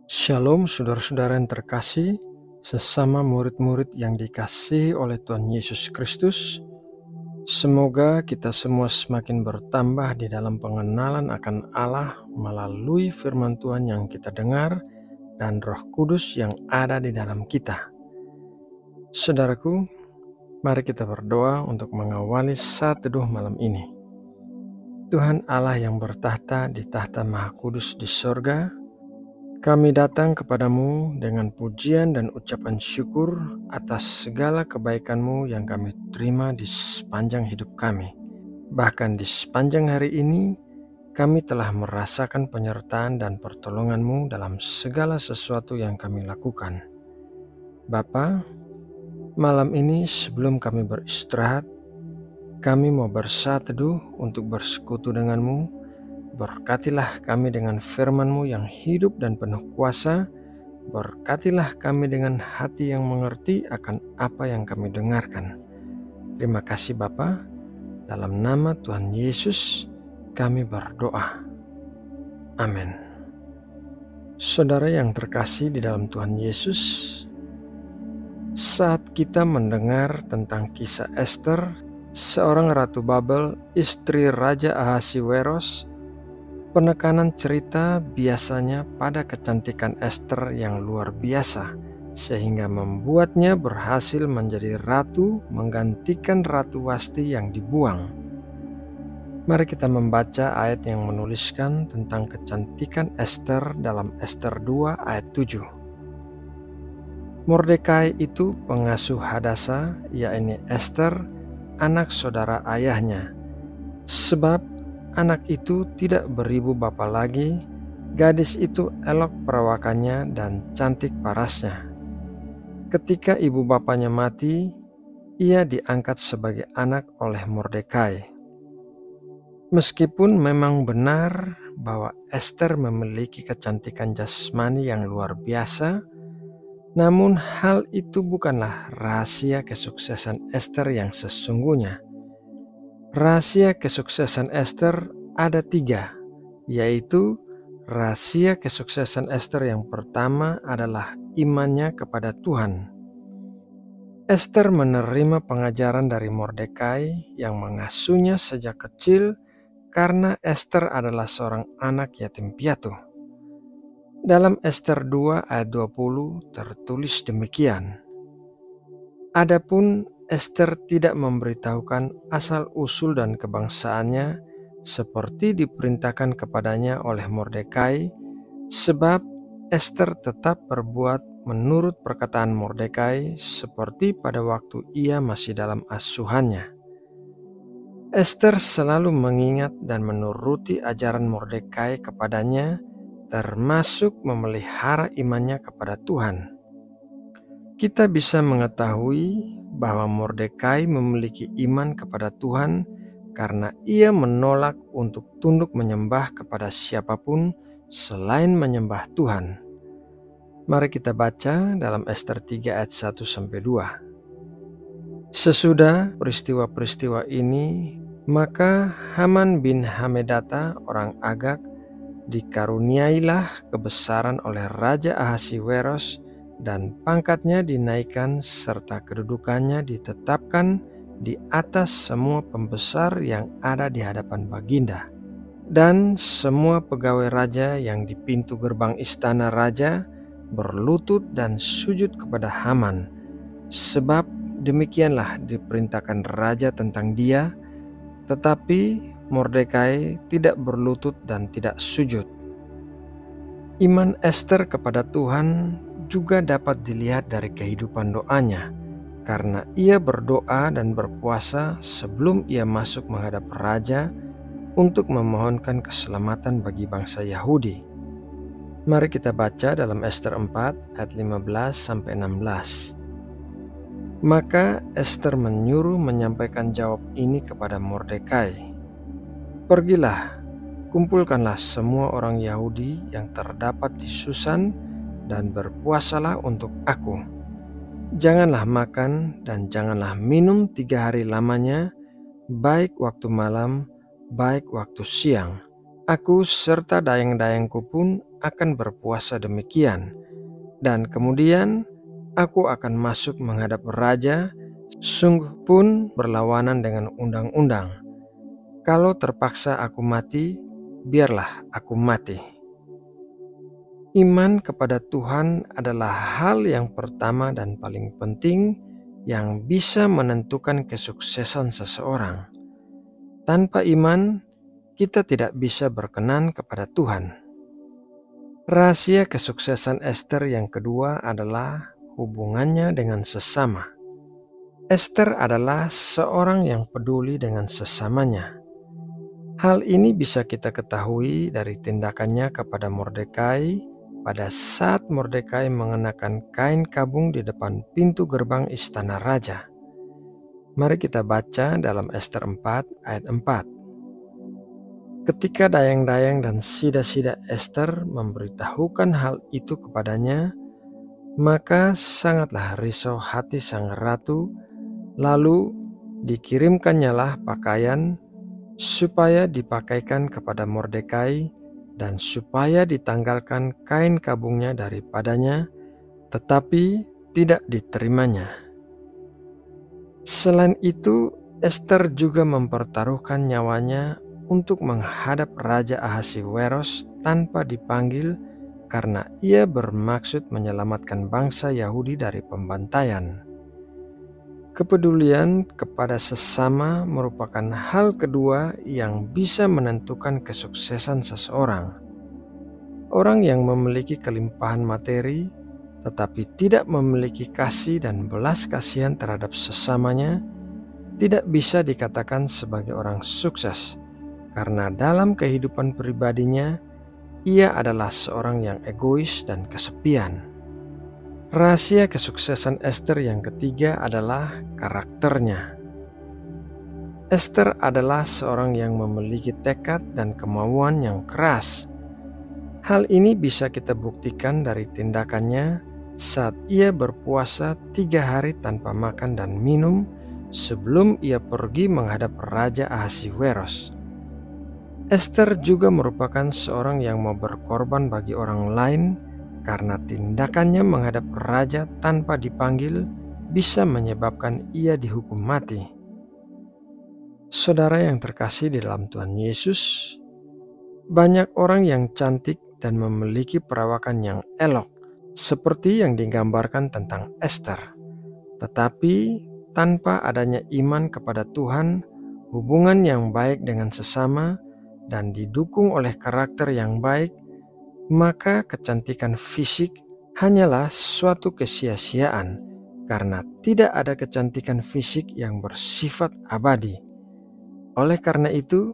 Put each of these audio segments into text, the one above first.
Shalom saudara-saudara yang terkasih, sesama murid-murid yang dikasihi oleh Tuhan Yesus Kristus. Semoga kita semua semakin bertambah di dalam pengenalan akan Allah melalui firman Tuhan yang kita dengar dan Roh Kudus yang ada di dalam kita. Saudaraku, mari kita berdoa untuk mengawali saat teduh malam ini. Tuhan Allah yang bertahta di tahta Maha Kudus di sorga, kami datang kepadamu dengan pujian dan ucapan syukur atas segala kebaikan-Mu yang kami terima di sepanjang hidup kami. Bahkan di sepanjang hari ini, kami telah merasakan penyertaan dan pertolongan-Mu dalam segala sesuatu yang kami lakukan. Bapa, malam ini sebelum kami beristirahat, kami mau bersaat teduh untuk bersekutu dengan-Mu. Berkatilah kami dengan firman-Mu yang hidup dan penuh kuasa. Berkatilah kami dengan hati yang mengerti akan apa yang kami dengarkan. Terima kasih Bapa. Dalam nama Tuhan Yesus kami berdoa. Amin. Saudara yang terkasih di dalam Tuhan Yesus, saat kita mendengar tentang kisah Ester, seorang Ratu Babel, istri Raja Ahasiweros, penekanan cerita biasanya pada kecantikan Ester yang luar biasa, sehingga membuatnya berhasil menjadi ratu menggantikan Ratu Wasti yang dibuang. Mari kita membaca ayat yang menuliskan tentang kecantikan Ester dalam Ester 2 ayat 7. Mordekai itu pengasuh Hadasa, yakni Ester, anak saudara ayahnya. Sebab anak itu tidak beribu bapa lagi, gadis itu elok perawakannya dan cantik parasnya. Ketika ibu bapanya mati, ia diangkat sebagai anak oleh Mordekai. Meskipun memang benar bahwa Ester memiliki kecantikan jasmani yang luar biasa, namun hal itu bukanlah rahasia kesuksesan Ester yang sesungguhnya. Rahasia kesuksesan Ester ada 3, yaitu rahasia kesuksesan Ester yang pertama adalah imannya kepada Tuhan. Ester menerima pengajaran dari Mordekai yang mengasuhnya sejak kecil karena Ester adalah seorang anak yatim piatu. Dalam Ester 2 ayat 20 tertulis demikian. Adapun Ester tidak memberitahukan asal-usul dan kebangsaannya seperti diperintahkan kepadanya oleh Mordekai, sebab Ester tetap berbuat menurut perkataan Mordekai seperti pada waktu ia masih dalam asuhannya. Ester selalu mengingat dan menuruti ajaran Mordekai kepadanya, termasuk memelihara imannya kepada Tuhan. Kita bisa mengetahui bahwa Mordekai memiliki iman kepada Tuhan karena ia menolak untuk tunduk menyembah kepada siapapun selain menyembah Tuhan. Mari kita baca dalam Ester 3 ayat 1-2. Sesudah peristiwa-peristiwa ini, maka Haman bin Hamedata orang Agag dikaruniailah kebesaran oleh Raja Ahasiweros, dan pangkatnya dinaikkan serta kedudukannya ditetapkan di atas semua pembesar yang ada di hadapan baginda. Dan semua pegawai raja yang di pintu gerbang istana raja berlutut dan sujud kepada Haman, sebab demikianlah diperintahkan raja tentang dia, tetapi Mordekai tidak berlutut dan tidak sujud. Iman Ester kepada Tuhan juga dapat dilihat dari kehidupan doanya, karena ia berdoa dan berpuasa sebelum ia masuk menghadap raja untuk memohonkan keselamatan bagi bangsa Yahudi. Mari kita baca dalam Ester 4 ayat 15-16. Maka Ester menyuruh menyampaikan jawab ini kepada Mordekai. Pergilah, kumpulkanlah semua orang Yahudi yang terdapat di Susan dan berpuasalah untuk aku. Janganlah makan dan janganlah minum 3 hari lamanya, baik waktu malam, baik waktu siang. Aku serta dayang-dayangku pun akan berpuasa demikian, dan kemudian aku akan masuk menghadap raja, sungguh pun berlawanan dengan undang-undang. Kalau terpaksa aku mati, biarlah aku mati." Iman kepada Tuhan adalah hal yang pertama dan paling penting yang bisa menentukan kesuksesan seseorang. Tanpa iman, kita tidak bisa berkenan kepada Tuhan. Rahasia kesuksesan Ester yang kedua adalah hubungannya dengan sesama. Ester adalah seorang yang peduli dengan sesamanya. Hal ini bisa kita ketahui dari tindakannya kepada Mordekai pada saat Mordekai mengenakan kain kabung di depan pintu gerbang istana raja. Mari kita baca dalam Ester 4 ayat 4. Ketika dayang-dayang dan sida-sida Ester memberitahukan hal itu kepadanya, maka sangatlah risau hati sang ratu, lalu dikirimkannyalah pakaian supaya dipakaikan kepada Mordekai dan supaya ditanggalkan kain kabungnya daripadanya, tetapi tidak diterimanya. Selain itu, Ester juga mempertaruhkan nyawanya untuk menghadap Raja Ahasiweros tanpa dipanggil karena ia bermaksud menyelamatkan bangsa Yahudi dari pembantaian. Kepedulian kepada sesama merupakan hal kedua yang bisa menentukan kesuksesan seseorang. Orang yang memiliki kelimpahan materi tetapi tidak memiliki kasih dan belas kasihan terhadap sesamanya tidak bisa dikatakan sebagai orang sukses, karena dalam kehidupan pribadinya ia adalah seorang yang egois dan kesepian. Rahasia kesuksesan Ester yang ketiga adalah karakternya. Ester adalah seorang yang memiliki tekad dan kemauan yang keras. Hal ini bisa kita buktikan dari tindakannya saat ia berpuasa 3 hari tanpa makan dan minum sebelum ia pergi menghadap Raja Ahasiweros. Ester juga merupakan seorang yang mau berkorban bagi orang lain karena tindakannya menghadap raja tanpa dipanggil bisa menyebabkan ia dihukum mati. Saudara yang terkasih di dalam Tuhan Yesus, banyak orang yang cantik dan memiliki perawakan yang elok, seperti yang digambarkan tentang Ester. Tetapi tanpa adanya iman kepada Tuhan, hubungan yang baik dengan sesama, dan didukung oleh karakter yang baik, maka kecantikan fisik hanyalah suatu kesia-siaan karena tidak ada kecantikan fisik yang bersifat abadi. Oleh karena itu,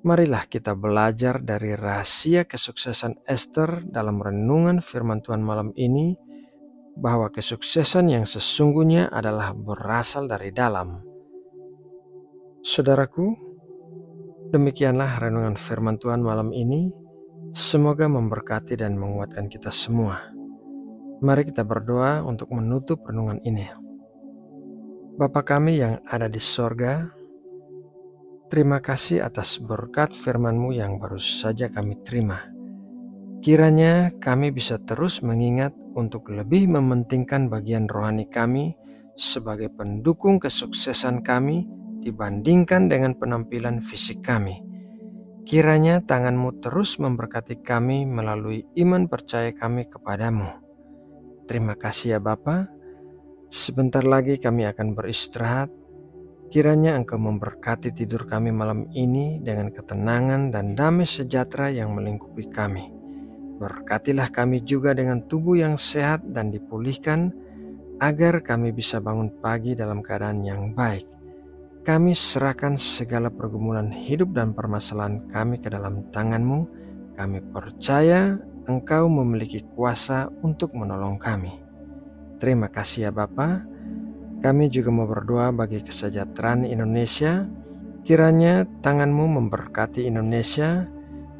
marilah kita belajar dari rahasia kesuksesan Ester dalam renungan firman Tuhan malam ini, bahwa kesuksesan yang sesungguhnya adalah berasal dari dalam. Saudaraku, demikianlah renungan firman Tuhan malam ini. Semoga memberkati dan menguatkan kita semua. Mari kita berdoa untuk menutup renungan ini. Bapa kami yang ada di sorga, terima kasih atas berkat firman-Mu yang baru saja kami terima. Kiranya kami bisa terus mengingat untuk lebih mementingkan bagian rohani kami sebagai pendukung kesuksesan kami dibandingkan dengan penampilan fisik kami. Kiranya tangan-Mu terus memberkati kami melalui iman percaya kami kepadamu. Terima kasih ya Bapa. Sebentar lagi kami akan beristirahat. Kiranya Engkau memberkati tidur kami malam ini dengan ketenangan dan damai sejahtera yang melingkupi kami. Berkatilah kami juga dengan tubuh yang sehat dan dipulihkan, agar kami bisa bangun pagi dalam keadaan yang baik. Kami serahkan segala pergumulan hidup dan permasalahan kami ke dalam tangan-Mu. Kami percaya Engkau memiliki kuasa untuk menolong kami. Terima kasih ya Bapa. Kami juga mau berdoa bagi kesejahteraan Indonesia. Kiranya tangan-Mu memberkati Indonesia.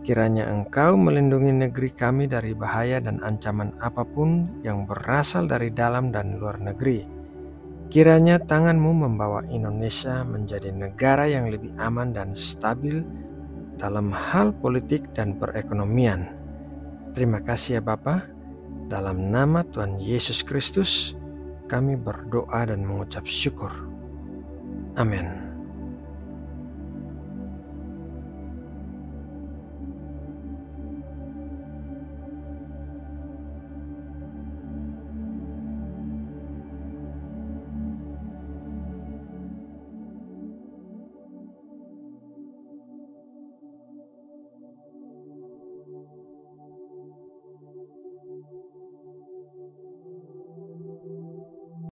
Kiranya Engkau melindungi negeri kami dari bahaya dan ancaman apapun yang berasal dari dalam dan luar negeri. Kiranya tangan-Mu membawa Indonesia menjadi negara yang lebih aman dan stabil dalam hal politik dan perekonomian. Terima kasih ya Bapa. Dalam nama Tuhan Yesus Kristus, kami berdoa dan mengucap syukur. Amin.